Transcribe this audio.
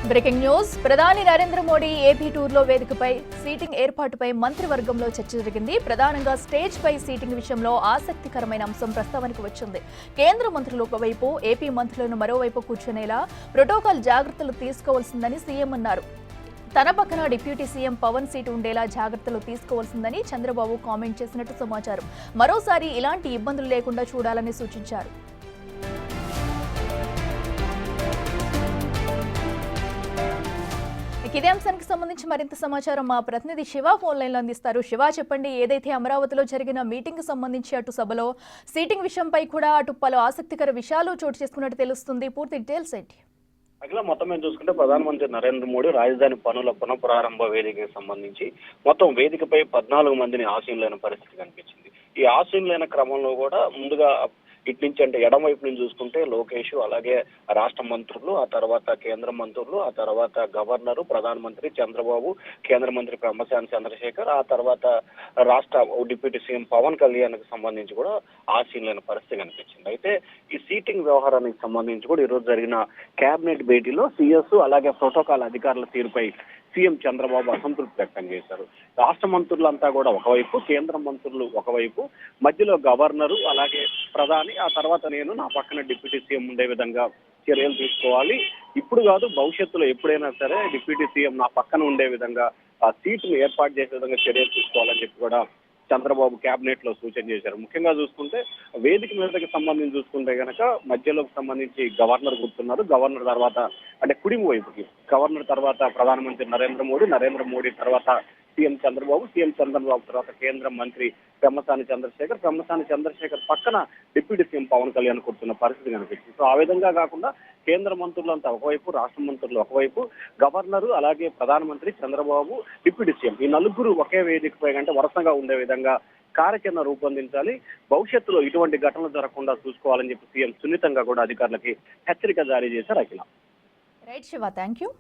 Breaking news. ప్రధాని Narendra Modi AP టూర్లో వేదికపై సీటింగ్ ఏర్పాటుపై మంత్రివర్గంలో చర్చ జరిగింది. ప్రధానంగా స్టేజ్ పై సీటింగ్ విషయంలో ఆసక్తికరమైన అంశం ప్రస్తావనకు వచ్చింది. కేంద్ర మంత్రులు ఒకవైపు, ఏపీ మంత్రులను మరోవైపు కూర్చునేలా ప్రోటోకాల్ జాగ్రత్తలు తీసుకోవాల్సిందని సీఎం అన్నారు. తన పక్కన డిప్యూటీ సీఎం పవన్ సీటు ఉండేలా జాగ్రత్తలు తీసుకోవాల్సిందని చంద్రబాబు కామెంట్ చేసినట్టు సమాచారం. మరోసారి ఇలాంటి ఇబ్బందులు లేకుండా చూడాలని సూచించారు. ఇదే అంశానికి సంబంధించి మరింత సమాచారం మా ప్రతినిధి శివ ఫోన్ లైన్ లో అందిస్తారు. శివ, చెప్పండి, ఏదైతే అమరావతిలో జరిగిన మీటింగ్ కు సంబంధించి అటు సభలో సీటింగ్ విషయంపై కూడా అటు పలు ఆసక్తికర విషయాలు చోటు చేసుకున్నట్టు తెలుస్తుంది. పూర్తి డీటెయిల్స్ ఏంటి? అఖిల, మొత్తం మేము చూసుకుంటే ప్రధానమంత్రి నరేంద్ర మోడీ రాజధాని పనుల పునఃప్రారంభ వేదికకు సంబంధించి మొత్తం వేదికపై 14 మందిని ఆశీనులైన పరిస్థితి కనిపించింది. ఈ ఆశీనులైన క్రమంలో కూడా ముందుగా ఇటు నుంచి అంటే ఎడమవైపు నుంచి చూసుకుంటే లోకేష్, అలాగే రాష్ట్ర మంత్రులు, ఆ తర్వాత కేంద్ర మంత్రులు, ఆ తర్వాత గవర్నరు, ప్రధానమంత్రి చంద్రబాబు, కేంద్ర మంత్రి పెమ్మసాని చంద్రశేఖర్, ఆ తర్వాత రాష్ట్ర డిప్యూటీ సీఎం పవన్ కళ్యాణ్ కి సంబంధించి కూడా ఆశీనులైన పరిస్థితి కనిపించింది. అయితే ఈ సీటింగ్ వ్యవహారానికి సంబంధించి కూడా ఈరోజు జరిగిన కేబినెట్ భేటీలో సీఎస్ అలాగే ప్రోటోకాల్ అధికారుల తీరుపై సీఎం చంద్రబాబు అసంతృప్తి వ్యక్తం చేశారు. రాష్ట్ర మంత్రులంతా కూడా ఒకవైపు, కేంద్ర మంత్రులు ఒకవైపు, మధ్యలో గవర్నరు అలాగే ప్రధాని, ఆ తర్వాత నేను, నా పక్కన డిప్యూటీ సీఎం ఉండే విధంగా చర్యలు తీసుకోవాలి. ఇప్పుడు కాదు, భవిష్యత్తులో ఎప్పుడైనా సరే డిప్యూటీ సీఎం నా పక్కన ఉండే విధంగా ఆ సీటును ఏర్పాటు చేసే విధంగా చర్యలు తీసుకోవాలని చెప్పి కూడా చంద్రబాబు కేబినెట్ లో సూచన చేశారు. ముఖ్యంగా చూసుకుంటే వేదిక మీదకి సంబంధించి చూసుకుంటే కనుక మధ్యలోకి సంబంధించి గవర్నర్ కూర్చున్నారు. గవర్నర్ తర్వాత అంటే కుడిమి వైపుకి గవర్నర్ తర్వాత ప్రధానమంత్రి నరేంద్ర మోడీ తర్వాత సీఎం చంద్రబాబు తర్వాత కేంద్ర మంత్రి పెమ్మసాని చంద్రశేఖర్ పక్కన డిప్యూటీ సీఎం పవన్ కళ్యాణ్ కూర్చున్న పరిస్థితి కనిపించింది. సో ఆ విధంగా కాకుండా కేంద్ర మంత్రులంతా ఒకవైపు, రాష్ట్ర మంత్రులు ఒకవైపు, గవర్నరు అలాగే ప్రధానమంత్రి చంద్రబాబు, డిప్యూటీ సీఎం ఈ నలుగురు ఒకే వేదికపై అంటే వరుసగా ఉండే విధంగా కార్యాచరణ రూపొందించాలి. భవిష్యత్తులో ఇటువంటి ఘటనలు జరగకుండా చూసుకోవాలని చెప్పి సీఎం సున్నితంగా కూడా అధికారులకి హెచ్చరిక జారీ చేశారు. Akhila. Right Shiva, thank you.